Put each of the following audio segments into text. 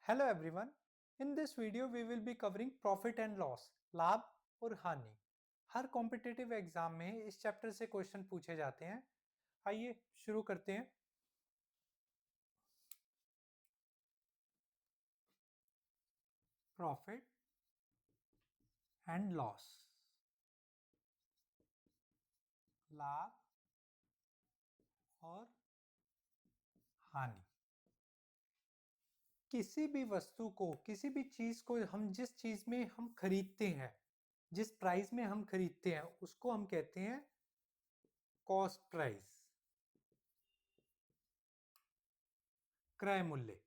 Hello everyone. In this video we will be covering profit and loss, लाभ और हानि. हर competitive exam में इस चैप्टर से क्वेश्चन पूछे जाते हैं. आइए शुरू करते हैं. प्रॉफिट एंड लॉस, लाभ और हानि. किसी भी वस्तु को, किसी भी चीज को हम जिस चीज में हम खरीदते हैं, जिस प्राइस में हम खरीदते हैं उसको हम कहते हैं कॉस्ट प्राइस, क्रय मूल्य.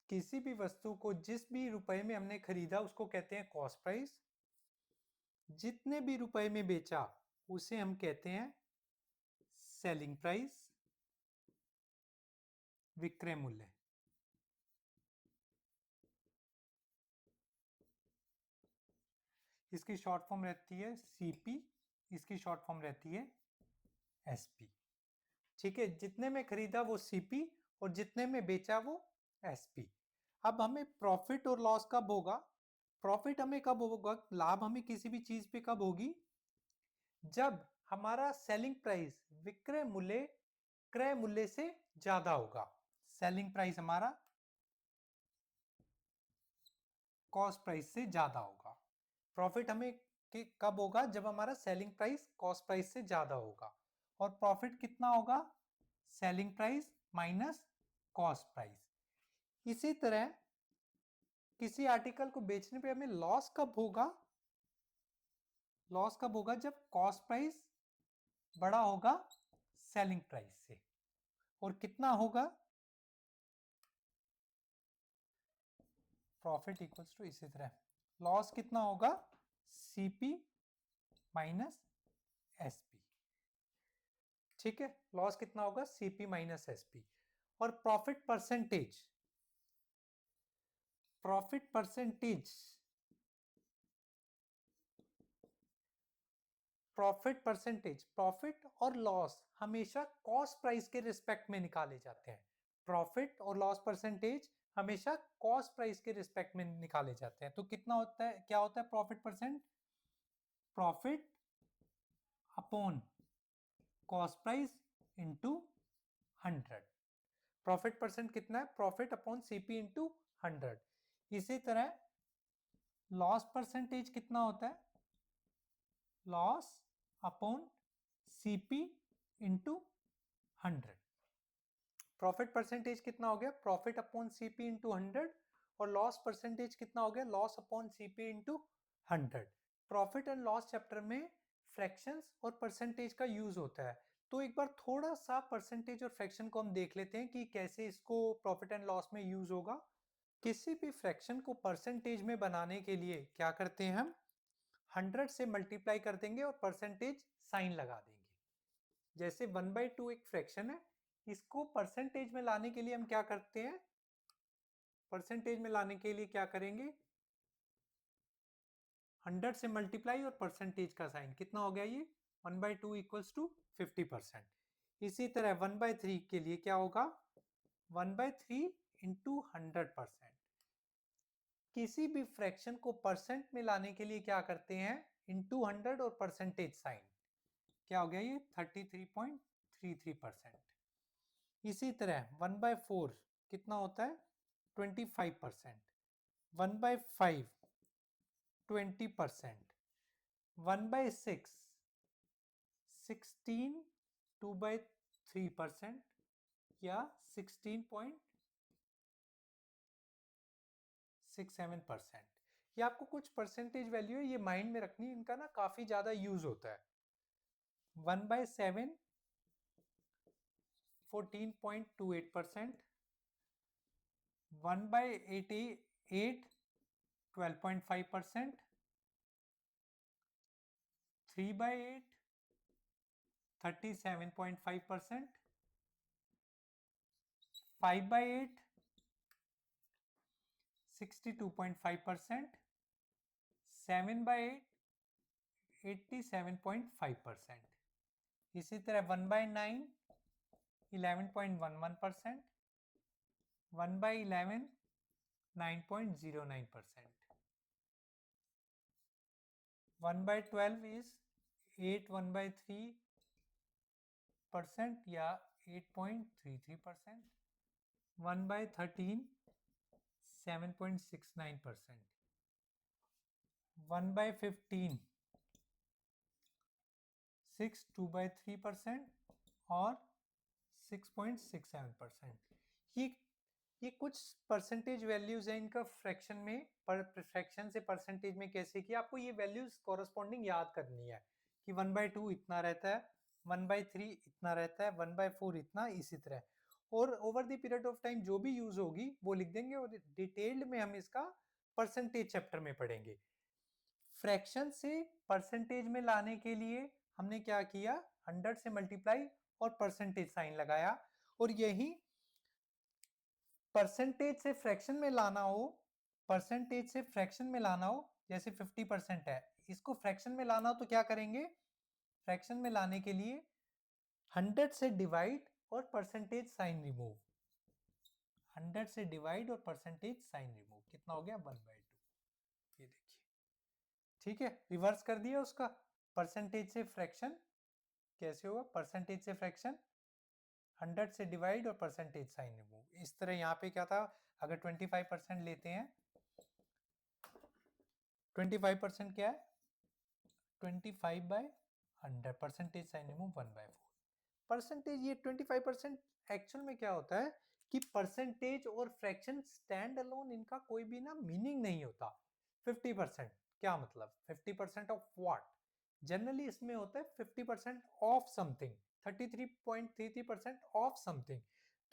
किसी भी वस्तु को जिस भी रुपए में हमने खरीदा उसको कहते हैं कॉस्ट प्राइस. जितने भी रुपए में बेचा उसे हम कहते हैं सेलिंग प्राइस, विक्रय मूल्य. इसकी शॉर्ट फॉर्म रहती है सीपी, इसकी शॉर्ट फॉर्म रहती है एसपी. ठीक है, जितने में खरीदा वो सीपी और जितने में बेचा वो एसपी. अब हमें प्रॉफिट और लॉस कब होगा? प्रॉफिट हमें कब होगा, लाभ हमें किसी भी चीज पे कब होगी? जब हमारा सेलिंग प्राइस, विक्रय मूल्य, क्रय मूल्य से ज्यादा होगा. सेलिंग प्राइस हमारा कॉस्ट प्राइस से ज्यादा होगा. प्रॉफिट हमें कब होगा? जब हमारा सेलिंग प्राइस कॉस्ट प्राइस से ज्यादा होगा. और प्रॉफिट कितना होगा? Selling price minus cost price. इसी तरह किसी आर्टिकल को बेचने पे हमें लॉस कब होगा? लॉस कब होगा? जब कॉस्ट प्राइस बड़ा होगा सेलिंग प्राइस से. और कितना होगा? प्रॉफिट इक्वल्स टू, इसी तरह लॉस कितना होगा? CP minus SP. ठीक है, लॉस कितना होगा? CP minus SP. और profit percentage, profit percentage, profit percentage, profit और लॉस हमेशा कॉस्ट प्राइस के रिस्पेक्ट में निकाले जाते हैं. प्रॉफिट और लॉस परसेंटेज हमेशा कॉस्ट प्राइस के रिस्पेक्ट में निकाले जाते हैं. तो कितना होता है, क्या होता है profit percent? Profit upon cost price into 100. Profit percent कितना है? Profit upon CP into 100. इसी तरह लॉस परसेंटेज कितना होता है? Loss upon CP into 100. Profit percentage कितना हो गया? Profit upon CP into 100. और लॉस परसेंटेज कितना हो गया? Loss upon CP into 100. Profit and loss chapter में फ्रैक्शंस और परसेंटेज का यूज होता है. तो एक बार थोड़ा सा परसेंटेज और फ्रैक्शन को हम देख लेते हैं कि कैसे इसको प्रॉफिट एंड लॉस में यूज होगा. किसी भी फ्रैक्शन को परसेंटेज में बनाने के लिए क्या करते हैं हम? 100 से मल्टीप्लाई कर देंगे और परसेंटेज साइन लगा देंगे. जैसे 1/2 एक फ्रैक्शन है, इसको परसेंटेज में लाने के लिए हम क्या करते हैं? परसेंटेज में लाने के लिए क्या करेंगे? 100 से मल्टीप्लाई और परसेंटेज का साइन. कितना हो गया ये? 1/2 इक्वल्स टू 50%. इसी तरह 1/3 के लिए क्या होगा? 1/3 इंटू 100%. किसी भी फ्रैक्शन को परसेंट में लाने के लिए क्या करते हैं? इंटू 100 और परसेंटेज साइन. क्या हो गया ये? 33.33%. इसी तरह 1/4 कितना होता है? 25%. 1/5 20%. 1/6 16 2/3% या 16.67%. ये आपको कुछ परसेंटेज वैल्यू है, ये माइंड में रखनी है, इनका ना काफी ज्यादा यूज होता है. 1/7 14.28%. 1/8 12.5%. 3/8 37.5%. 5/8 62.5%. 7/8 87.5%. इसी तरह 1/9 11.11%, 1/11 9.09%, 1/12 is 8 1/3% या 8.33%, 1/13 7.69%, 1/15 6 2/3% और 6.67%। ये कुछ परसेंटेज वैल्यूज हैं इनका फ्रैक्शन में, फ्रैक्शन से परसेंटेज में कैसे किया, आपको ये वैल्यूज कॉरस्पॉन्डिंग याद करनी है कि 1/2 इतना रहता है, 1/3 इतना रहता है, 1/4 इतना, इसी तरह। और over the period of time जो भी यूज होगी वो लिख देंगे, और डिटेल्ड में हम इसका परसेंटेज चैप्टर में पढ़ेंगे। फ्रैक्शन से परसेंटेज में लाने के लिए हमने क्या किया, 100 से मल्टीप्लाई और परसेंटेज साइन लगाया। और यही परसेंटेज से फ्रैक्शन में लाना हो, परसेंटेज से फ्रैक्शन में लाना हो, जैसे 50% है, इसको फ्रैक्शन में लाना हो तो क्या करेंगे, फ्रैक्शन में लाने के लिए 100 से डिवाइड और परसेंटेज साइन रिमूव, 100 से डिवाइड और परसेंटेज साइन रिमूव, कितना हो गया 1/2। ये देखिए, ठीक है, रिवर्स कर दिया उसका, परसेंटेज से फ्रैक्शन कैसे होगा, परसेंटेज से फ्रैक्शन 100 से डिवाइड और परसेंटेज साइन रिमूव। इस तरह यहाँ पे क्या था, अगर 25% लेते हैं, 25% क्या है, 25/100, परसेंटेज साइन रिमूव 1/4 परसेंटेज। ये 25% एक्चुअल में क्या होता है कि परसेंटेज और फ्रैक्शन स्टैंड अलोन, इनका कोई भी ना मीनिंग नहीं होता। 50% क्या मतलब, 50% ऑफ व्हाट, जनरली इसमें होता है 50% ऑफ समथिंग, 33.33% ऑफ समथिंग।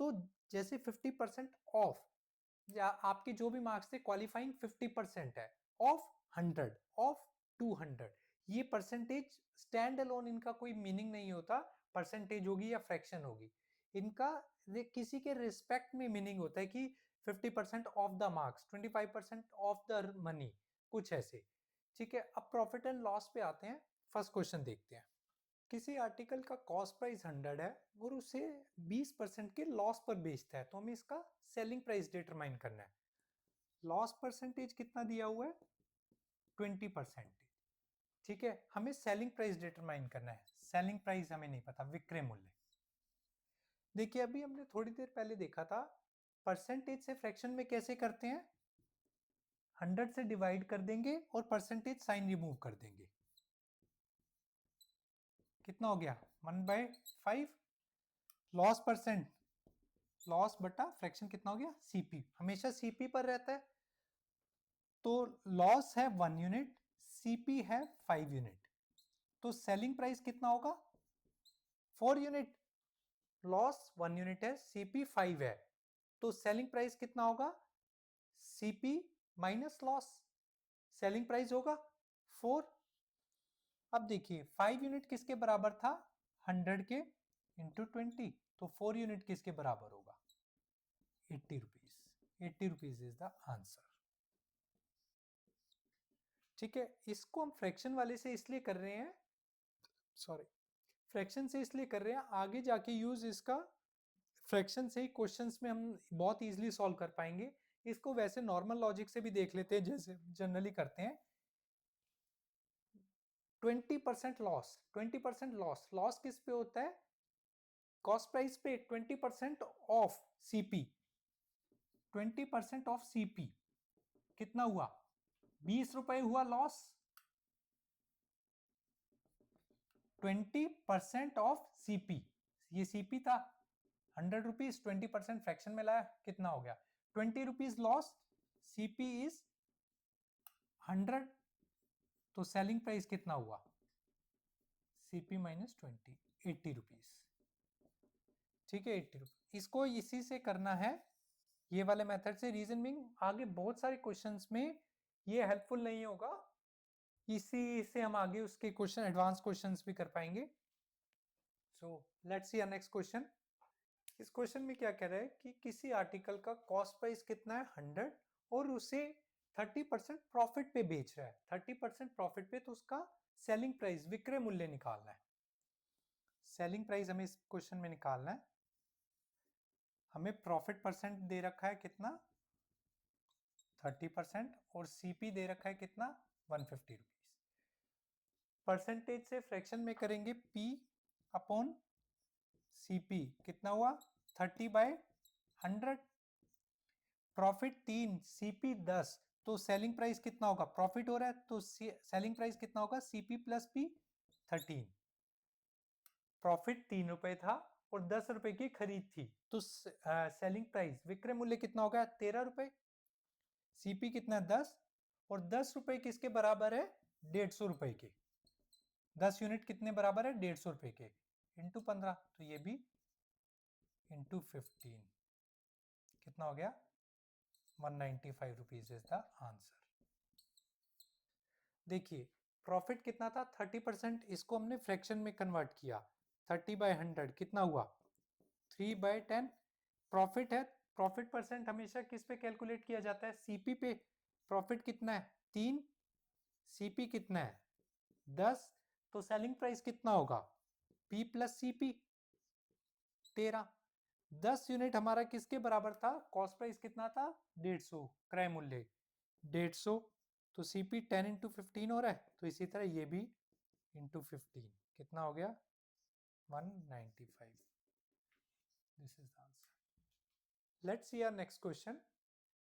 तो जैसे 50% ऑफ, या आपके जो भी मार्क्स थे क्वालिफाइंग 50% है, ऑफ 100, ऑफ 200, ये परसेंटेज स्टैंड अलोन, इनका कोई मीनिंग नहीं होता, परसेंटेज होगी या फ्रैक्शन होगी, इनका किसी के रिस्पेक्ट में मीनिंग होता है कि 50% of the marks, 25% of the money, कुछ ऐसे। ठीक है, अब प्रॉफिट एंड लॉस पे आते हैं। फर्स्ट क्वेश्चन देखते हैं। किसी आर्टिकल का कॉस्ट प्राइस 100 है और उसे 20% के लॉस पर बेचता है, तो हमें इसका सेलिंग प्राइस डिटरमाइन करना है। लॉस परसेंटेज कितना दिया हुआ है, 20%। ठीक है, हमें सेलिंग प्राइस डिटरमाइन करना है, सेलिंग प्राइस हमें नहीं पता, विक्रय मूल्य। देखिए, अभी हमने थोड़ी देर पहले देखा था, परसेंटेज से फ्रैक्शन में कैसे करते हैं, 100 से डिवाइड कर देंगे और परसेंटेज साइन रिमूव कर देंगे। कितना हो गया 1/5, लॉस परसेंट, लॉस बटा फ्रैक्शन कितना हो गया, सीपी, हमेशा सीपी पर रहता है। तो लॉस है 1 यूनिट, सीपी है 5 यूनिट, तो सेलिंग प्राइस कितना होगा 4 यूनिट। लॉस 1 यूनिट है, सीपी 5 है, तो सेलिंग प्राइस कितना होगा, CP minus loss, selling price होगा 4। अब देखिए 5 यूनिट किसके बराबर था, 100 के इंटू 20, तो 4 यूनिट किसके बराबर होगा, 80 rupees. 80 rupees is the answer. ठीक है, इसको हम फ्रैक्शन वाले से इसलिए कर रहे हैं, सॉरी, फ्रैक्शन से इसलिए कर रहे हैं, आगे जाके यूज इसका फ्रैक्शन से ही क्वेश्चंस में हम बहुत इजीली सॉल्व कर पाएंगे। इसको वैसे नॉर्मल लॉजिक से भी देख लेते हैं, जैसे जनरली करते हैं। 20% लॉस, 20% लॉस, लॉस किस पे होता है, कॉस्ट प्राइस पे। 20% ऑफ सीपी, 20% ऑफ सीपी कितना हुआ, 20 रुपए हुआ लॉस। 20% ऑफ सीपी, ये सीपी था 100 रुपीज, 20% फ्रैक्शन में लाया, कितना हो गया 20 रुपीज लॉस, सीपी इज 100, तो सेलिंग प्राइस कितना हुआ, सीपी माइनस 20, 80 रुपीज। ठीक है, 80 रुपीज। इसको इसी से करना है, ये वाले मेथड से। रीजन बिंग आगे बहुत सारे क्वेश्चंस में ये हेल्पफुल नहीं होगा, इसी से हम आगे उसके क्वेश्चन, एडवांस क्वेश्चंस भी कर पाएंगे। So let's see next question. इस क्वेश्चन में क्या कह रहा है कि किसी आर्टिकल का कॉस्ट प्राइस कितना है 100 और उसे 30% प्रॉफिट पे बेच रहा है, 30% प्रॉफिट पे, तो उसका सेलिंग प्राइस, विक्रय मूल्य निकालना है। सेलिंग प्राइस हमें इस क्वेश्चन में निकालना है। हमें प्रॉफिट परसेंट दे रखा है कितना 30% और सीपी दे रखा है कितना 150 रुपीज। परसेंटेज से फ्रैक्शन में करेंगे पी अपॉन सीपी कितना हुआ 30/100। प्रॉफिट 3 सीपी 10 तो सेलिंग प्राइस कितना होगा, प्रॉफिट हो रहा है तो सेलिंग प्राइस कितना होगा सीपी प्लस पी 13। प्रॉफिट 3 रुपए था और 10 रुपए की खरीद थी तो सेलिंग प्राइस विक्रय मूल्य कितना होगा 13 रुपए। सीपी कितना 10 और 10 रुपए किसके बराबर है 150 रुपए के। 10 यूनिट कितने बराबर है 150 रुपए के इंटू 15 तो ये भी इंटू 15 कितना हो गया 195 रुपीज इज द आंसर। देखिए प्रॉफिट कितना था 30%, इसको हमने फ्रैक्शन में कन्वर्ट किया 30/100 कितना हुआ 3/10। प्रॉफिट है, प्रॉफिट परसेंट हमेशा किस पे कैलकुलेट किया जाता है सीपी पे। प्रॉफिट कितना है 3, सीपी कितना है 10 तो सेलिंग प्राइस कितना होगा पी प्लस सीपी 13। 10 यूनिट हमारा किसके बराबर था, कॉस्ट प्राइस कितना था 150, क्रय मूल्य 150 तो सीपी 10 इंटू 15 हो रहा है तो इसी तरह ये भी इंटू 15 कितना हो गया 195। This is the answer. Let's see our next question.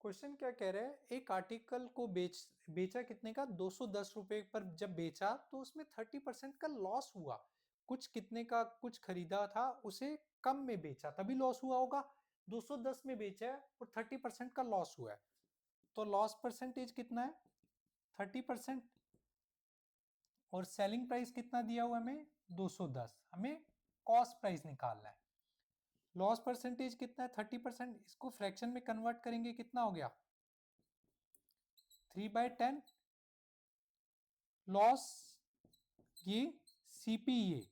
Question क्या कह रहे हैं, एक आर्टिकल को बेचा कितने का 210 रुपए पर जब बेचा तो उसमें 30% का लॉस हुआ। कुछ कितने का कुछ खरीदा था उसे कम में बेचा तभी लॉस हुआ होगा। 210 में बेचा है और 30% का लॉस हुआ है तो लॉस परसेंटेज कितना है 30% और सेलिंग प्राइस कितना दिया हुआ हमें 210। हमें कॉस्ट प्राइस निकालना है। लॉस परसेंटेज कितना है 30%, इसको फ्रैक्शन में कन्वर्ट करेंगे कितना हो गया 3/10। लॉस ये सीपी ये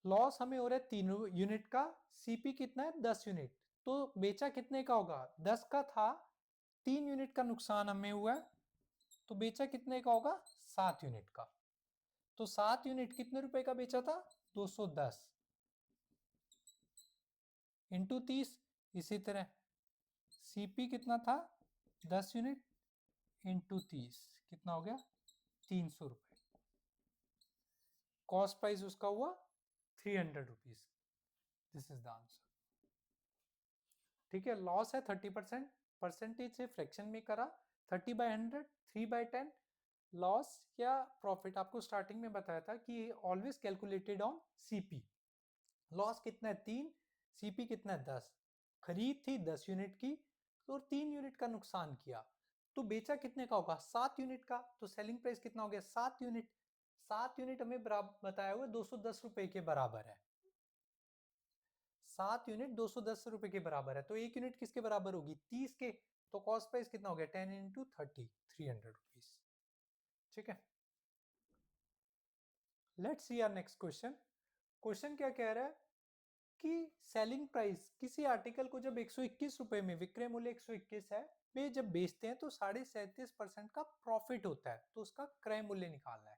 लॉस हमें हो रहा है 3 यूनिट का, सीपी कितना है 10 यूनिट तो बेचा कितने का होगा 10 का था, 3 यूनिट का नुकसान हमें हुआ है तो बेचा कितने का होगा 7 यूनिट का। तो 7 यूनिट कितने रुपए का बेचा था 210 इंटू 30। इसी तरह सीपी कितना था 10 यूनिट इंटू 30 कितना हो गया 300 रुपए। कॉस्ट प्राइस उसका हुआ 300 rupees. This is the answer. ठीक है, लॉस है 30%, परसेंटेज से फ्रैक्शन में करा 30/100 3/10। लॉस या प्रॉफिट आपको स्टार्टिंग में बताया था कि always calculated on CP. Loss कितना है 3, सीपी कितना है 10। खरीद थी 10 यूनिट की तो 3 यूनिट का नुकसान किया तो बेचा कितने का होगा 7 यूनिट का तो सेलिंग प्राइस कितना हो गया 7 यूनिट। 7 यूनिट हमें बताया हुआ 210 रुपए के बराबर है। 7 यूनिट 210 रुपए के बराबर है तो एक यूनिट किसके बराबर होगी 30 के तो कॉस्ट प्राइस कितना हो गया 10 इंटू 30 300 रुपीज। ठीक है, let's see our next question. Question क्या कह रहा है कि सेलिंग प्राइस किसी आर्टिकल को जब 121 रुपए में, विक्रय मूल्य 121 है, वे जब बेचते हैं तो 37.5% का प्रॉफिट होता है तो उसका क्रय मूल्य निकालना है।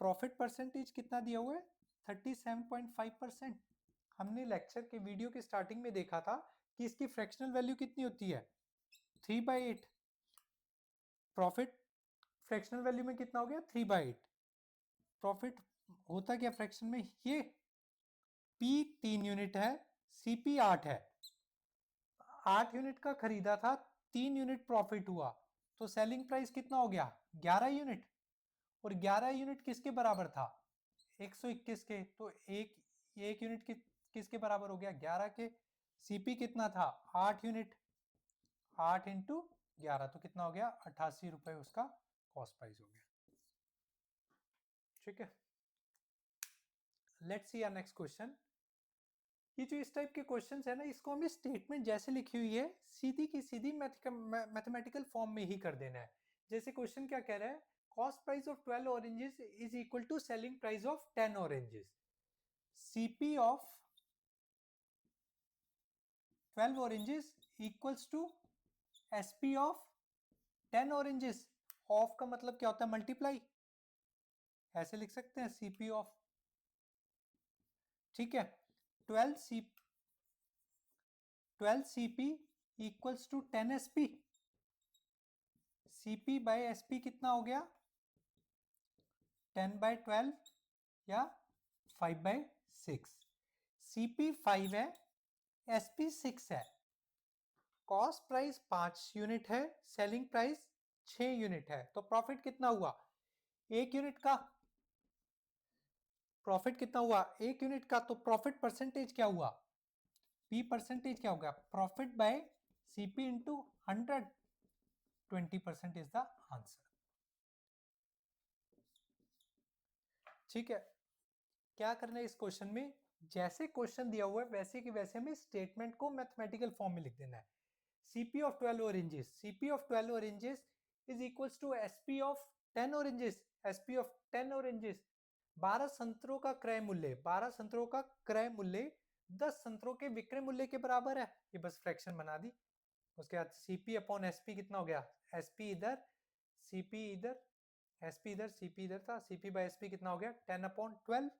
प्रॉफिट परसेंटेज कितना दिया हुआ है 37.5%। हमने लेक्चर के वीडियो के स्टार्टिंग में देखा था कि इसकी फ्रैक्शनल वैल्यू कितनी होती है 3/8। प्रॉफिट फ्रैक्शनल वैल्यू में कितना हो गया 3/8। प्रॉफिट होता क्या फ्रैक्शन में, ये पी 3 यूनिट है, सीपी 8 है। 8 यूनिट का खरीदा था, 3 यूनिट प्रॉफिट हुआ तो सेलिंग प्राइस कितना हो गया 11 यूनिट और 11 यूनिट किसके बराबर था 121 के तो एक यूनिट किसके बराबर हो गया 11 के। सीपी कितना था 8 यूनिट, 8 इंटू 11 तो कितना हो गया 88 रुपए उसका कॉस्ट प्राइस हो गया। ठीक है, let's see our next question. ये जो इस टाइप के क्वेश्चंस है ना, इसको हमें स्टेटमेंट जैसे लिखी हुई है सीधी की सीधी मैथमेटिकल फॉर्म में ही कर देना है। जैसे क्वेश्चन क्या कह रहा है, cost price of 12 oranges is equal to selling price of 10 oranges. CP of 12 oranges equals to SP of 10 oranges. Of का मतलब क्या होता है मल्टीप्लाई, ऐसे लिख सकते हैं CP ऑफ, ठीक है, 12 CP equals to 10 SP। CP by SP कितना हो गया, 10/12 या 5/6। CP 5 है, SP 6 है, कॉस्ट प्राइस 5 यूनिट है, सेलिंग प्राइस 6 यूनिट है, तो प्रॉफिट कितना हुआ, एक यूनिट का प्रॉफिट कितना हुआ, एक यूनिट का, तो प्रॉफिट परसेंटेज क्या हुआ, P परसेंटेज क्या होगा, profit by CP into 100, 20% is the answer. ठीक है, क्या करना है इस क्वेश्चन में, जैसे क्वेश्चन दिया हुआ है वैसे कि वैसे हमें स्टेटमेंट को मैथमेटिकल फॉर्म में लिख देना है। CP of 12 oranges, CP of 12 oranges is equals to SP of 10 oranges, SP of 10 oranges। 12 संतरों का क्रय मूल्य, 12 संतरों का क्रय मूल्य 10 संतरों के विक्रय मूल्य के बराबर है, ये बस फ्रैक्शन बना दी। उसके बाद CP अपॉन SP कितना हो गया, SP इधर, CP इधर, SP इधर, CP इधर था, CP बाय SP कितना हो गया 10/12।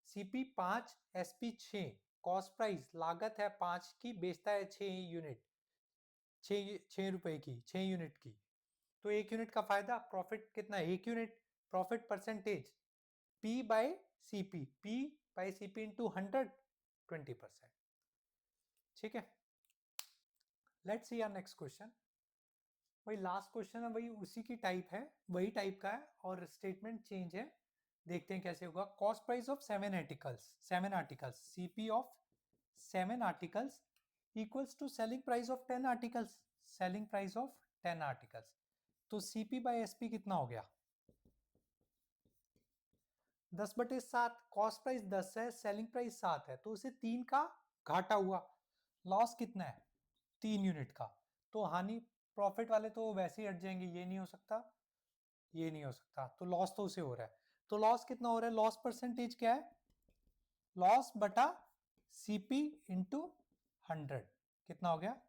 CP 5, SP 6, कॉस्ट प्राइस लागत है 5 की, बेचता है 6 यूनिट, 6 रुपए की, 6 यूनिट की, तो 1 यूनिट का फायदा, प्रॉफिट कितना है 1 unit, profit percentage P by CP, P by CP into 100, 20%। ठीक है, let's see our next question. वही लास्ट क्वेश्चन है, वही उसी की टाइप है, वही टाइप का है और स्टेटमेंट चेंज है, देखते हैं कैसे होगा। Cost price of 7 articles, CP of 7 articles equals to selling price of 10 articles, selling price of 10 articles, तो CP बाय SP कितना हो गया 10/7, कॉस्ट प्राइस 10 है, सेलिंग प्राइस 7 है, तो उसे 3 का घाटा हुआ, लॉस कितना है 3 यूनिट का, तो हानि, प्रॉफिट वाले तो वैसे ही हट जाएंगे, ये नहीं हो सकता, ये नहीं हो सकता, तो लॉस तो उसे हो रहा है, तो लॉस कितना हो रहा है, लॉस परसेंटेज क्या है, लॉस बटा CP इंटू 100 कितना हो गया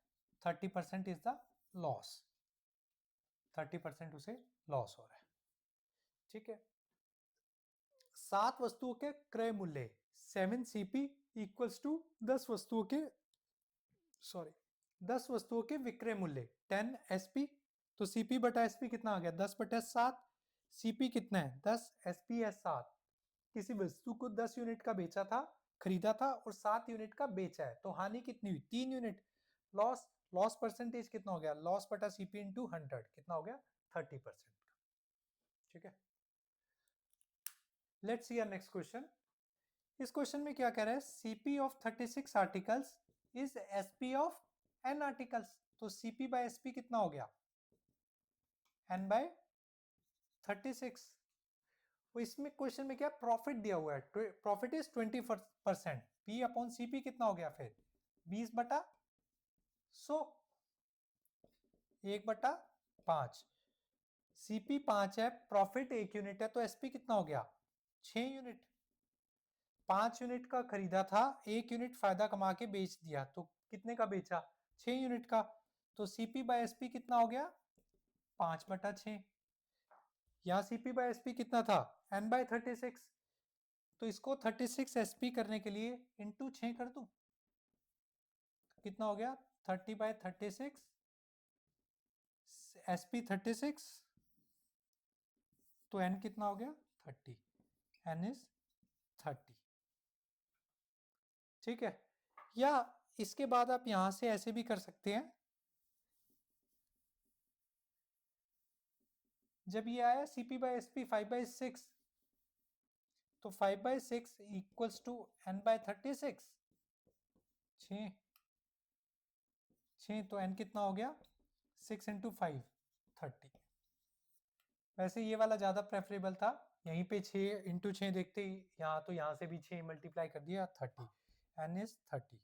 30% इज द लॉस, 30% उसे लॉस हो रहा है। ठीक है, 7 वस्तुओं के क्रय मूल्य 7 CP इक्वल्स टू 10 वस्तुओं के, सॉरी 10 वस्तुओं के विक्रय मूल्य 10 SP, तो CP बटा SP कितना आ गया 10/7, CP कितना है 10, SP है 7, किसी वस्तु को 10 यूनिट का बेचा था, खरीदा था और 7 यूनिट का बेचा है, तो हानि कितनी हुई 3 यूनिट, लॉस, लॉस परसेंटेज कितना हो गया, लॉस बटा CP इंटू 100 कितना हो गया 30%। ठीक है, let's see our next question. इस क्वेश्चन में क्या कह रहा है, CP of 36 articles is SP of n articles, तो CP बाय SP कितना हो गया n बाय 36। तो इसमें क्वेश्चन में क्या प्रॉफिट दिया हुआ है, profit is 20%, P upon CP कितना हो गया फिर 20/100, 1/5, CP 5 है, प्रॉफिट 1 यूनिट है, तो SP कितना हो गया 6 यूनिट, 5 यूनिट का खरीदा था, 1 यूनिट फायदा कमा के बेच दिया, तो कितने का बेचा 6 यूनिट का, तो CP बाय SP कितना हो गया 5/6, यहाँ CP बाय SP कितना था n/36, तो इसको 36 SP करने के लिए इंटू 6 कर दूं, कितना हो गया 30/36, SP 36, तो n कितना हो गया 30, n इज 30। ठीक है, या इसके बाद आप यहां से ऐसे भी कर सकते हैं, जब ये आया CP बाय SP 5/6, तो 5/6 इक्वल्स टू n/36, 6, तो n कितना हो गया 6 इंटू 5, 30। वैसे ये वाला ज़्यादा प्रेफरेबल था, यहीं पे 6 इंटू 6 देखते ही, यहाँ तो यहाँ से भी 6 मल्टीप्लाई कर दिया 30, n is 30,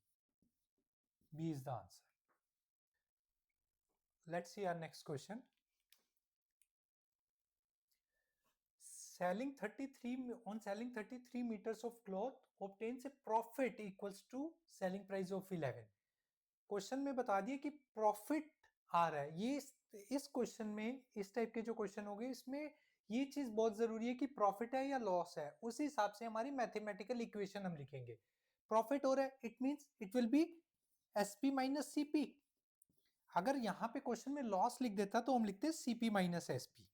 B is the answer. Let's see our next question. Selling 33 meters of cloth obtains a profit equals to selling price of 11. Question में बता दिए कि प्रॉफिट आ रहा है, ये इस क्वेश्चन में, इस टाइप के जो क्वेश्चन हो गए इसमें ये चीज बहुत जरूरी है कि प्रॉफिट है या लॉस है, उसी हिसाब से हमारी मैथमेटिकल इक्वेशन हम लिखेंगे। प्रॉफिट हो रहा है, it means it will be SP minus CP. अगर यहाँ पे क्वेश्चन में लॉस लिख देता तो हम लिखते सीपी माइनस एसपी।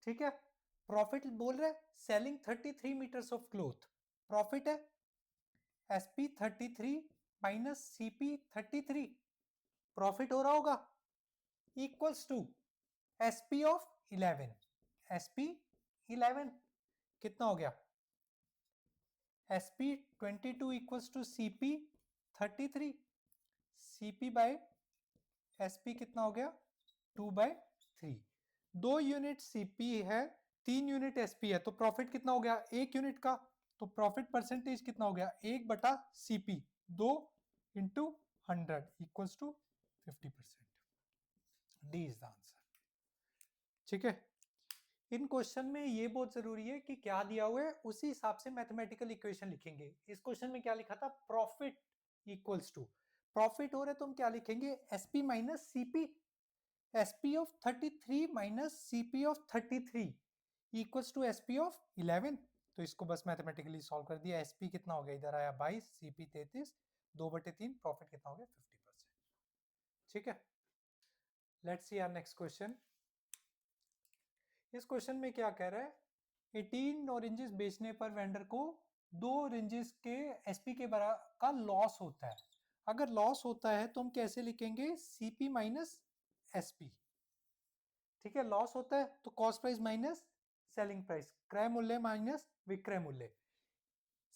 ठीक है। प्रॉफिट बोल रहा है selling 33 metres of cloth, profit है एसपी 33 माइनस सीपी 33, प्रॉफिट हो रहा होगा equals to SP of 11। SP 11 कितना हो गया, SP 22 equals to CP 33, CP by SP कितना हो गया 2/3। 2 यूनिट सीपी है, 3 यूनिट एसपी है, तो प्रॉफिट कितना हो गया 1 यूनिट का, तो प्रॉफिट परसेंटेज कितना हो गया 1/सीपी, 2 into 100 equals to 50%। D is the answer. ठीक है। इन क्वेश्चन में ये बहुत जरूरी है कि क्या दिया हुआ है उसी हिसाब से मैथमेटिकल इक्वेशन लिखेंगे। इस क्वेश्चन में क्या लिखा था, प्रॉफिट इक्वल्स टू, प्रॉफिट हो रहा है तो हम क्या लिखेंगे SP minus CP, SP of 33 minus CP of 33 equals to SP of 11। तो इसको बस मैथमेटिकली सॉल्व कर दिया, एसपी कितना हो गया इधर आया 22, सीपी 33, 2/3, प्रॉफिट कितना हो गया 50%। ठीक है। Let's see our next question. इस क्वेश्चन में क्या कह रहा है, 18 ऑरेंजेस बेचने पर वेंडर को 2 ऑरेंजेस के एसपी के बराबर का लॉस होता है। अगर लॉस होता है तो हम कैसे लिखेंगे सीपी माइनस एसपी। ठीक है, लॉस होता है तो cost price minus selling price, क्रय मूल्य माइनस विक्रय मूल्य।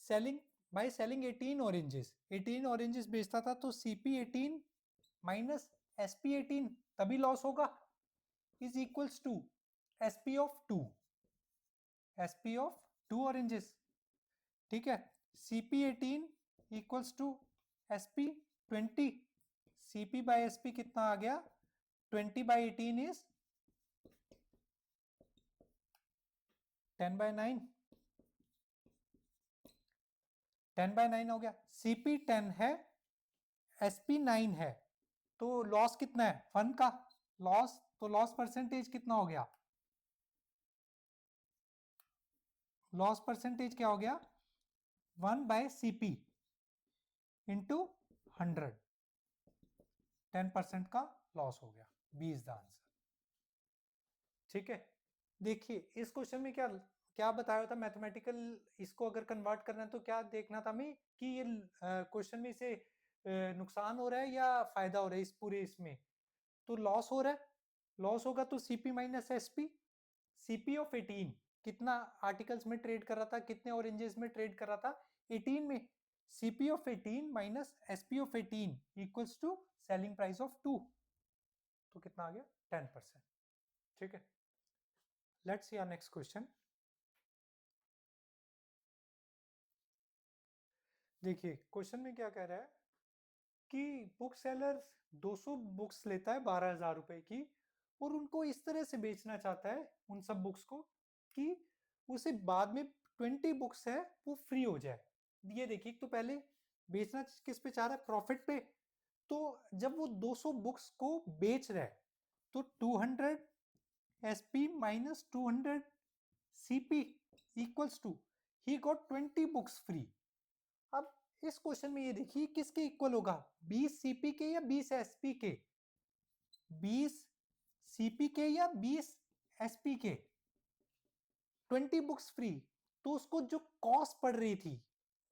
Selling by selling 18 oranges, 18 oranges बेचता था तो सीपी 18 माइनस एसपी 18 तभी लॉस होगा, is equals to SP of 2, SP of 2 oranges. ठीक है, CP 18 equals to SP 20, CP by SP कितना आ गया 20/18 इज 10/9, 10/9 हो गया। सीपी 10 है, एसपी 9 है, तो लॉस कितना है 1 का लॉस, तो लॉस परसेंटेज कितना हो गया, लॉस परसेंटेज क्या हो गया 1/सीपी इंटू 100, 10% का लॉस हो गया, बी इज द आंसर। ठीक है। देखिए इस क्वेश्चन में क्या क्या बताया था मैथमेटिकल, इसको अगर कन्वर्ट करना है तो क्या देखना था हमें कि ये क्वेश्चन में से नुकसान हो रहा है या फायदा हो रहा है इस पूरे इसमें। तो लॉस हो रहा है, लॉस होगा तो CP minus SP, CP of 18 कितना आर्टिकल्स में ट्रेड कर रहा था, कितने ऑरेंजेस में ट्रेड कर रहा था 18 में, CP of 18 minus SP of 18 equals to selling price of 2, तो कितना आ गया 10%। ठीक है। Let's see our next question. देखिए क्वेश्चन में क्या कह रहा है कि बुक सेलर 200 बुक्स लेता है 12,000 रुपए की और उनको इस तरह से बेचना चाहता है उन सब बुक्स को कि उसे बाद में 20 बुक्स है वो फ्री हो जाए। ये देखिए तो पहले बेचना किस पे चाह रहा है, प्रॉफिट पे। तो जब वो 200 बुक्स को बेच रहा है तो 200 SP minus 200 CP equals to he got 20 books free. अब इस क्वेश्चन में ये देखिए किसके इक्वल होगा, 20 सीपी के या 20 एसपी के, 20 सीपी के या 20 एसपी के, 20 बुक्स फ्री, तो उसको जो कॉस्ट पड़ रही थी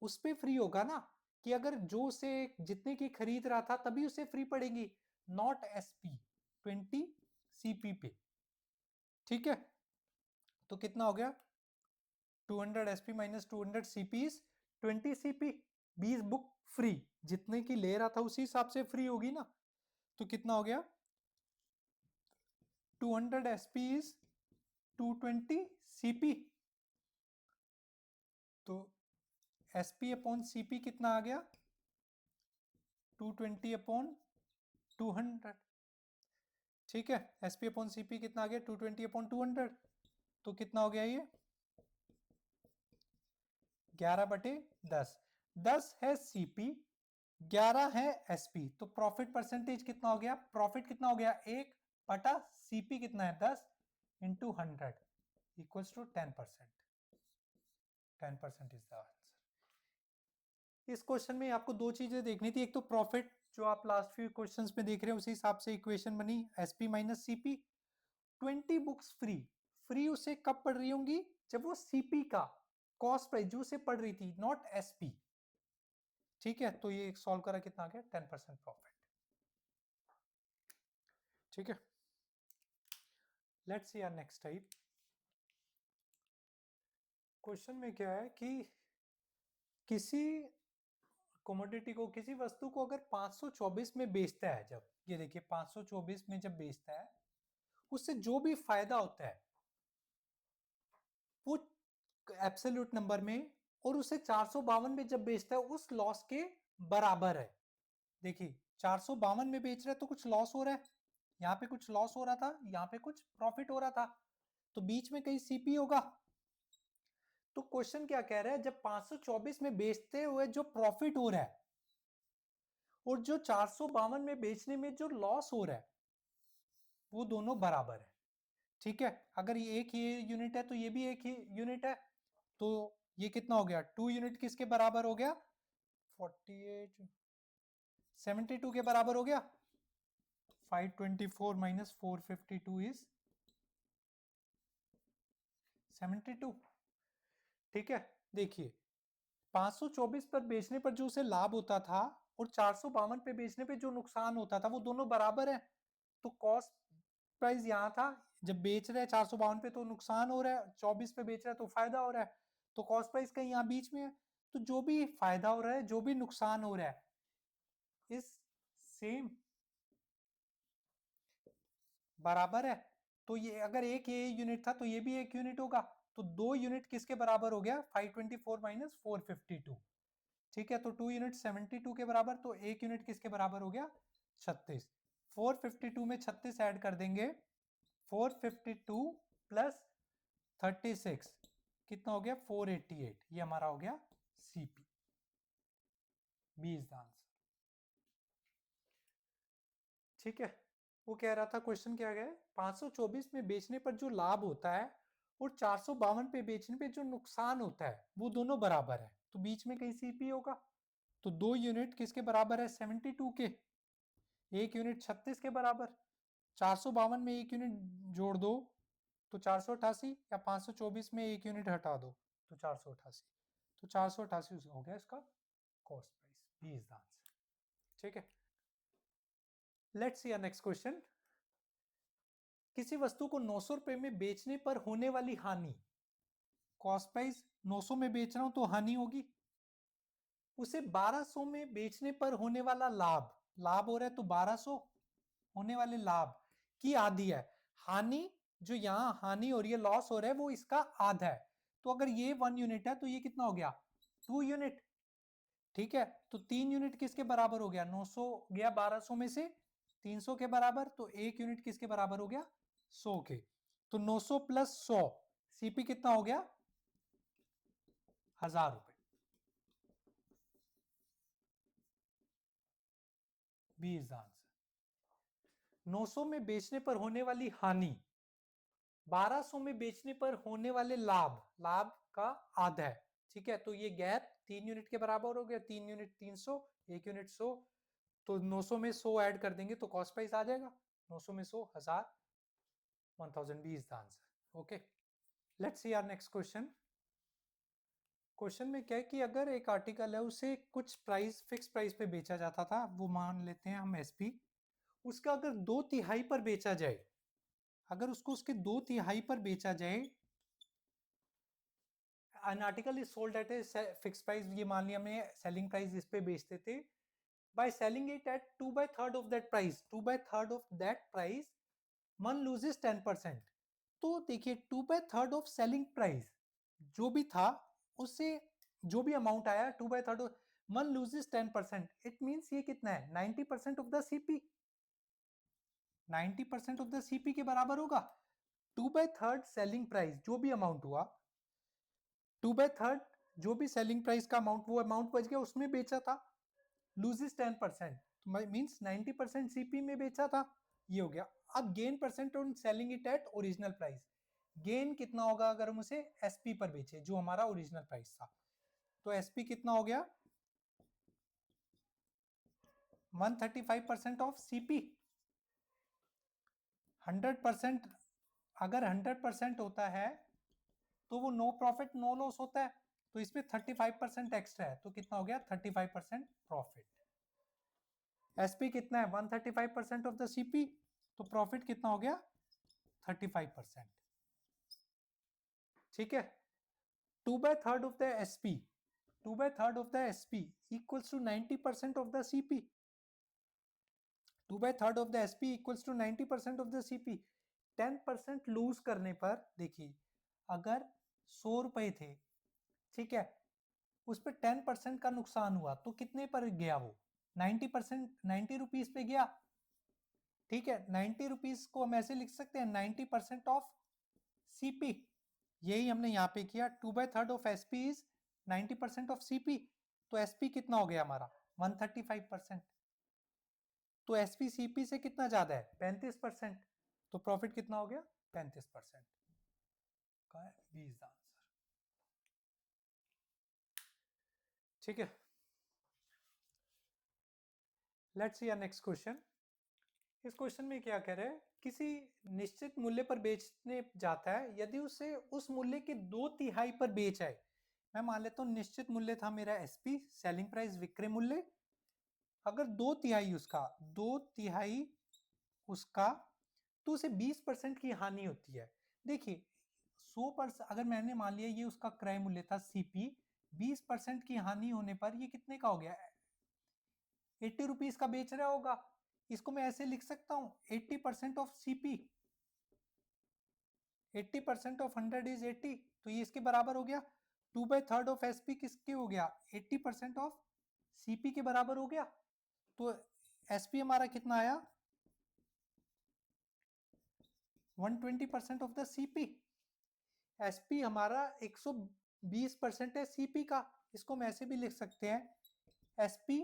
उस पे फ्री होगा ना, कि अगर जो उसे जितने की खरीद रहा था तभी उसे फ्री पड़ेगी, नॉट एसपी 20 सीपी पे। ठीक है, तो कितना हो गया 200 SP minus 200 CP is 20 CP, 20 book free, जितने की ले रहा था उसी हिसाब से फ्री होगी ना, तो कितना हो गया 200 एसपी इज 220 सीपी, तो एसपी अपॉन सीपी कितना आ गया 220 अपॉन 200। ठीक है, एसपी अपॉन सीपी कितना आ गया 220 अपॉन 200, तो कितना हो गया ये 11/10, 10 है सीपी 11 है एसपी, तो प्रॉफिट परसेंटेज कितना हो गया, प्रॉफिट कितना हो गया 1/सीपी कितना है 10 into 100 equals to 10%. 10% is the answer. इस क्वेश्चन में आपको दो चीजें देखनी थी, एक तो प्रॉफिट जो आप लास्ट फ्यू क्वेश्चंस में देख रहे हैं उसी हिसाब से इक्वेशन बनी SP minus CP. 20 books free, free उसे कब पढ़ रही होंगी जब वो सीपी का कॉस्ट प्राइस जो उसे पढ़ रही थी, नॉट एसपी। ठीक है, तो ये सॉल्व करा कितना आ गया 10% प्रॉफिट। ठीक है, let's see our next type. Question में क्या है कि किसी कमोडिटी को, किसी वस्तु को अगर 524 में बेचता है, जब ये देखिए 524 में जब बेचता है, उससे जो भी फायदा होता है वो एब्सोल्यूट नंबर में, और उसे 452 में जब बेचता है उस लॉस के बराबर है। देखिए 452 में बेच रहा है तो कुछ लॉस हो रहा है, यहाँ पे कुछ लॉस हो रहा था, यहाँ पे कुछ प्रॉफिट हो रहा था, तो बीच में कहीं सीपी होगा। तो क्वेश्चन क्या कह रहा है, जब 524 में बेचते हुए जो प्रॉफिट हो रहा है और जो 452 में बेचने में जो लॉस हो रहा है वो दोनों बराबर है। ठीक है, अगर ये एक ये यूनिट है तो ये भी एक ही यूनिट है, तो ये कितना हो गया 2 यूनिट किसके बराबर हो गया 48 72 के बराबर हो गया। 524 माइनस 452 इज 72। ठीक है, देखिए 524 पर बेचने पर जो उसे लाभ होता था और 452 पे बेचने पे जो नुकसान होता था वो दोनों बराबर है। तो कॉस्ट प्राइस यहाँ था, जब बेच रहे हैं 452 पे तो नुकसान हो रहा है, 24 पे बेच रहा है तो फायदा हो रहा है, तो कॉस्ट प्राइस कहीं यहाँ बीच में है। तो जो भी फायदा हो रहा है, जो भी नुकसान हो रहा है, इस सेम बराबर है। तो ये अगर एक ये यूनिट था तो ये भी एक यूनिट होगा, तो 2 यूनिट किसके बराबर हो गया 524 माइनस 452। ठीक है, तो 2 यूनिट 72 के बराबर, तो एक यूनिट किसके बराबर हो गया 36। 452 में 36 ऐड कर देंगे, 452 प्लस 36 कितना हो गया 488, ये हमारा हो गया CP. B is the answer. ठीक है, वो कह रहा था क्वेश्चन क्या गया 524 में बेचने पर जो लाभ होता है और 452 पे बेचने पे जो नुकसान होता है वो दोनों बराबर है, तो बीच में कहीं सीपी होगा। तो 2 यूनिट किसके बराबर है 72 के, एक यूनिट 36 के बराबर। 452 में एक यूनिट जोड़ दो तो 488, या 524 में एक यूनिट हटा दो तो 488, तो 488 हो गया इसका cost price. B is the answer. ठीक है, लेट्स सी नेक्स्ट क्वेश्चन। किसी वस्तु को 900 रुपए में बेचने पर होने वाली हानि, कॉस्ट प्राइस 900 में बेच रहा हूं तो हानि होगी, उसे 1200 में बेचने पर होने वाला लाभ, लाभ हो रहा है तो 1200 होने वाले लाभ की आधी है। हानि जो यहाँ हानि हो रही है, लॉस हो रहा है, वो इसका आधा है। तो अगर ये 1 यूनिट है तो ये कितना हो गया 2 यूनिट। ठीक है, तो 3 यूनिट किसके बराबर हो गया 900 गया 1200 में से 300 के बराबर, तो 1 यूनिट किसके बराबर हो गया 100 के। तो 900 प्लस 100 सीपी कितना हो गया 1000 रुपए। B is the answer. 900 में बेचने पर होने वाली हानि 1200 में बेचने पर होने वाले लाभ, लाभ का आधा है। ठीक है, तो ये गैप 3 यूनिट के बराबर हो गया, 3 यूनिट 300, 1 यूनिट 100, तो 900 में 100 ऐड कर देंगे तो कॉस्ट प्राइस आ जाएगा 900 में 100 1000, 1000 B is the answer. Okay, let's see our next question. Question में क्या है कि अगर एक आर्टिकल है उसे कुछ प्राइस फिक्स प्राइस पे बेचा जाता था, वो मान लेते हैं हम एसपी, उसका अगर 2/3 पर बेचा जाए, अगर उसको उसके 2/3 पर बेचा जाए, an article is sold at a fixed price, ये मान लिया हमने सेलिंग प्राइस इस पे बेचते थे, by selling it at 2/3 of that price, 2/3 of that price one loses 10%। तो देखिए 2/3 of selling price जो भी था उससे जो भी अमाउंट आया 2/3 one loses 10%, it means ये कितना है 90% of the CP, 90% of the CP के बराबर होगा। 2/3 सेलिंग प्राइस जो भी अमाउंट हुआ, 2/3 जो भी सेलिंग प्राइस का अमाउंट, वो अमाउंट बच गया उसमें बेचा था, लूजेस 10%, तो मींस 90% सीपी में बेचा था, ये हो गया। अब gain percent on selling it at original price, gain कितना होगा अगर हम उसे एसपी पर बेचे, जो हमारा ओरिजिनल प्राइस था। तो एसपी कितना हो गया 135% ऑफ सीपी। 100% अगर 100% होता है तो वो नो प्रॉफिट नो लॉस होता है, तो इसमें 35% एक्स्ट्रा है, तो कितना हो गया 35% प्रॉफिट। एसपी कितना है 135% ऑफ द सीपी, तो प्रॉफिट कितना हो गया 35%। ठीक है, 2/3 of the SP, 2/3 of the SP equals to 90% of the CP. 2/3 of the SP equals to 90% of the CP. 10% lose करने पर, देखिए अगर 100 रुपए थे, ठीक है, उस पर 10% का नुकसान हुआ तो कितने पर गया वो 90%, 90 रुपीज पे गया। ठीक है, 90 रुपीज को हम ऐसे लिख सकते हैं 90% ऑफ सीपी। यही हमने यहाँ पे किया, 2/3 of SP is 90% of CP. तो एसपी कितना हो गया हमारा 135%। तो एसपी सीपी से कितना ज्यादा है 35%, तो प्रॉफिट कितना हो गया 35% का है 20 आंसर। ठीक है, लेट्स सी नेक्स्ट क्वेश्चन। इस क्वेश्चन में क्या कह रहे हैं, किसी निश्चित मूल्य पर बेचने जाता है, यदि उसे उस मूल्य के 2/3 पर बेच आए। मैं मान लेता हूं निश्चित मूल्य था मेरा एसपी, सेलिंग प्राइस विक्रय मूल्य, अगर 2/3 उसका, 2/3 उसका, तो उसे 20% की हानि होती है। देखिए 100%, अगर मैंने मान लिया ये उसका क्रय मूल्य था सीपी, 20% की हानि होने पर ये कितने का हो गया 80 रुपीज का बेच रहा होगा। इसको मैं ऐसे लिख सकता हूं 80% ऑफ सीपी, 80% ऑफ 100 इज 80, तो ये इसके बराबर हो गया। 2/3 ऑफ एसपी किसके हो गया 80% ऑफ सीपी के बराबर हो गया। तो एसपी हमारा कितना आया 120% ऑफ द सीपी। एसपी हमारा 120% है सीपी का, इसको हम ऐसे भी लिख सकते हैं SP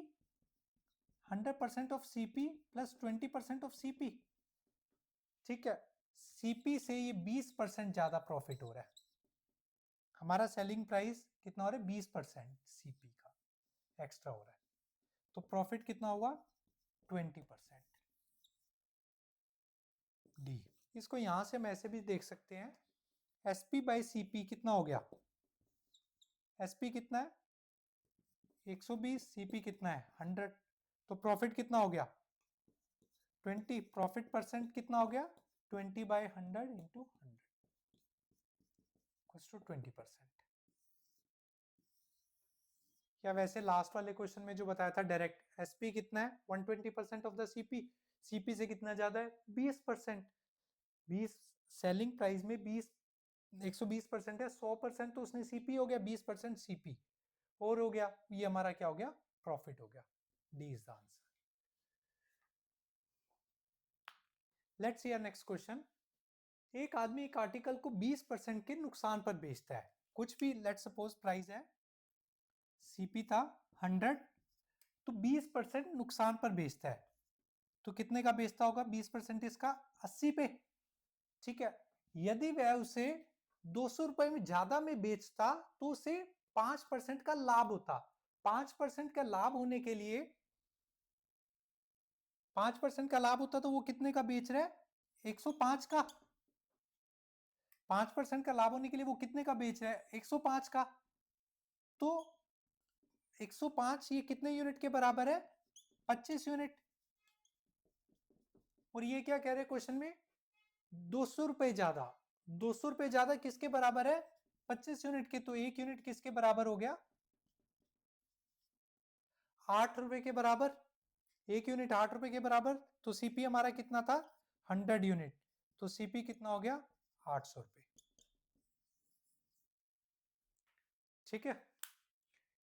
100% of CP plus 20% of CP. ठीक है, सीपी से ये 20% ज्यादा प्रॉफिट हो रहा है। हमारा सेलिंग प्राइस कितना हो रहा है 20% सीपी का एक्स्ट्रा हो रहा है, तो प्रॉफिट कितना होगा 20%। डी, इसको यहां से हम ऐसे भी देख सकते हैं एसपी बाई सीपी कितना हो गया, एसपी कितना है 120, सीपी कितना है 100, तो प्रॉफिट कितना हो गया 20। प्रॉफिट परसेंट कितना हो गया 20/100 इंटू 100 20%। क्या वैसे लास्ट वाले क्वेश्चन में जो बताया था डायरेक्ट, एसपी कितना है 120% ऑफ द सीपी, सीपी से कितना ज्यादा है 20%। 20 सेलिंग प्राइस में 20, 120% है, 100% तो उसने सीपी हो गया, 20% सीपी और हो गया, ये हमारा क्या हो गया प्रॉफिट हो गया। D is the answer. Let's C next question. एक आदमी एक आर्टिकल को 20% के नुकसान पर बेचता है, कुछ भी, लेट्स सपोज प्राइस है सीपी था 100, तो 20% नुकसान पर बेचता है, तो कितने का बेचता होगा 20% इसका 80 पे। ठीक है, यदि वह उसे 200 रुपए में ज्यादा में बेचता तो उसे 5% का लाभ होता। 5% का लाभ होने के लिए, 5% का लाभ होता तो वो कितने का बेच रहा है 105 का। 5% का लाभ होने के लिए वो कितने का बेच रहा है 105 का, तो 105 ये कितने यूनिट के बराबर है 25 यूनिट। और ये क्या कह रहे हैं क्वेश्चन में 200 रुपए ज्यादा, 200 रुपए ज्यादा किसके बराबर है 25 यूनिट के, तो एक यूनिट किसके बराबर हो गया 8 रुपए के बराबर। एक यूनिट 8 रुपए के बराबर, तो सीपी हमारा कितना था 100 यूनिट, तो सीपी कितना हो गया 800 रुपए। ठीक है,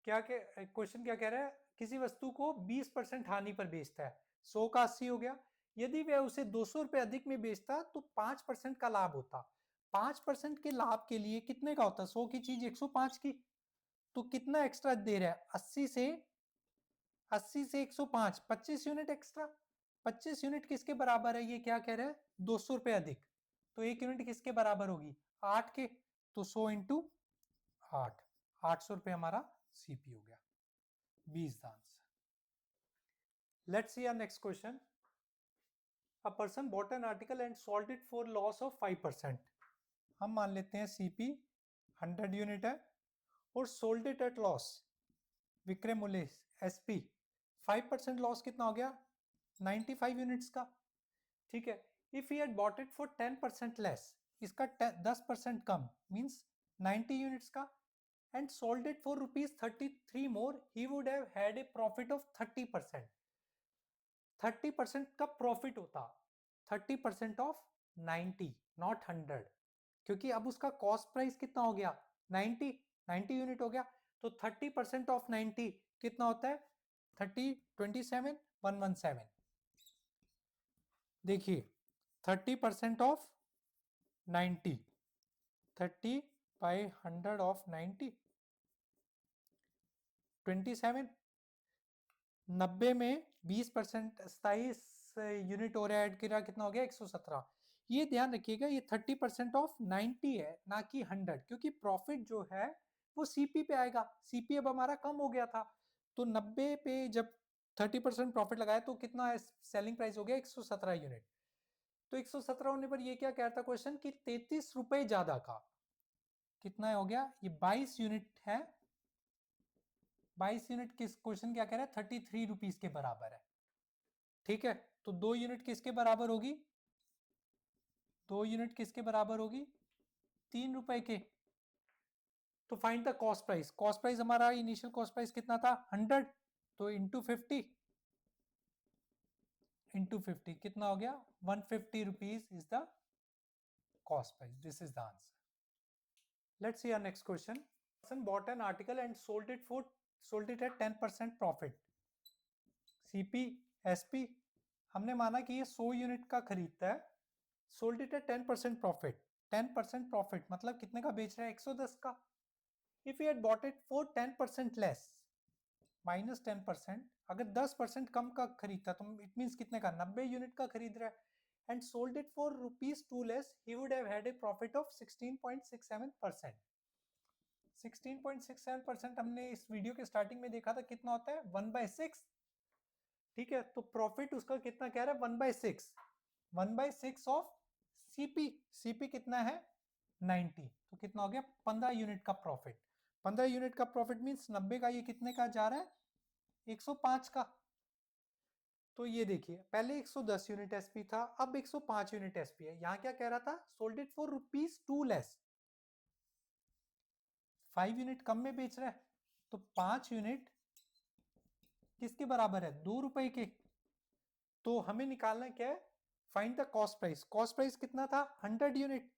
क्या क्वेश्चन क्या कह रहा है, किसी वस्तु को 20% हानि पर बेचता है, 100 का 80 हो गया, यदि वह उसे 200 रुपए अधिक में बेचता तो 5% का लाभ होता। 5% के लाभ के लिए कितने का होता 100 की चीज 105 की, तो कितना एक्स्ट्रा दे रहा है 80 से 105, 25 यूनिट एक्स्ट्रा। 25 यूनिट किसके बराबर है, ये क्या कह रहा है 200 रुपए अधिक, तो 1 यूनिट किसके बराबर होगी? 8 के, तो 100 इंटू 8, 800 रुपये हमारा सीपी हो गया। 20 the answer. Let's see our next question. A person bought an article and sold it for loss of 5%. हम मान लेते हैं सीपी 100 यूनिट है और सोल्ड इट एट लॉस, विक्रय मूल्य एसपी 5% लॉस कितना हो गया? 95 यूनिट्स का। ठीक है, if he had bought it for 10% less, इसका 10% कम मींस 90 यूनिट्स का, and sold it for ₹33 more, he would have had a profit of 30%। 30% का प्रॉफिट होता, 30% ऑफ 90 नॉट 100, क्योंकि अब उसका कॉस्ट प्राइस कितना हो गया? 90 यूनिट हो गया, तो 30% ऑफ 90 कितना होता है? 30 27 117। देखिए 30% ऑफ 90, 30 बाई 100 ऑफ 90, 27, 90 में 20% 27 यूनिट और ऐड किया, कितना हो गया? 117। ये ध्यान रखिएगा, ये 30% ऑफ 90 है ना कि 100, क्योंकि प्रॉफिट जो है वो सीपी पे आएगा। सीपी अब हमारा कम हो गया था, तो 90 पे जब 30% प्रॉफिट लगाया तो कितना सेलिंग प्राइस हो गया? 117 यूनिट। तो 117 होने पर ये क्या कह रहा था क्वेश्चन कि 33 रुपए ज्यादा का कितना हो गया? ये 22 यूनिट है। 22 यूनिट किस क्वेश्चन क्या कह रहा है? 33 रुपीज के बराबर है। ठीक है, तो 2 यूनिट किसके बराबर होगी? 2 यूनिट किसके बराबर होगी? 3 रुपए के। तो find the cost price. Cost price हमारा इनिशियल कॉस्ट प्राइस कितना था? 100, तो इंटू 50, इंटू 50 कितना हो गया? 150 rupees is the cost price. This is the answer. Let's see our next question. Person bought an article and sold it at 10% profit. CP SP हमने माना कि ये 100 यूनिट का खरीदता है, sold it at 10% profit. 10% profit मतलब कितने का बेच रहा है? 110 का। If you had bought it for 10% less, minus 10%, अगर 10% कम का खरीदता तो इट मींस कितने का? 90 यूनिट का खरीद रहा है, and sold it for ₹2 less, he would have had a profit of 16.67%। 16.67% हमने इस वीडियो के स्टार्टिंग में देखा था, कितना होता है? 1/6। ठीक है, तो प्रॉफिट उसका कितना कह रहा है? 1/6, 1/6 ऑफ सीपी। सीपी कितना है? 90, तो कितना हो गया? 15 यूनिट का प्रॉफिट। 15 यूनिट का प्रॉफिट मींस 90 का, ये कितने का जा रहा है? 105 का। तो ये देखिए, पहले 110 यूनिट एसपी था, अब 105 यूनिट एसपी है। यहां क्या कह रहा था? Sold it for ₹2 less, 5 unit कम में बेच रहा है, तो 5 यूनिट किसके बराबर है? 2 रुपए के। तो हमें निकालना क्या है? Find the cost price. Cost price कितना था? 100 यूनिट,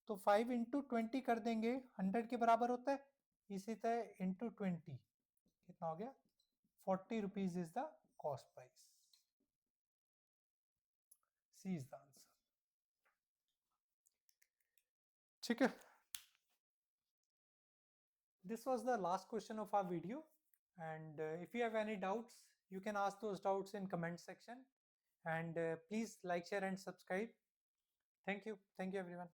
तो 5 इंटू 20 कर देंगे, 100 के बराबर होता है। इसी तरह इंटू 20 कितना हो गया? 40 rupees is the cost price. C is the answer. ठीक है, this was the last question of our video, and if you have any doubts you can ask those doubts in comment section, and please like, share and subscribe. Thank you everyone.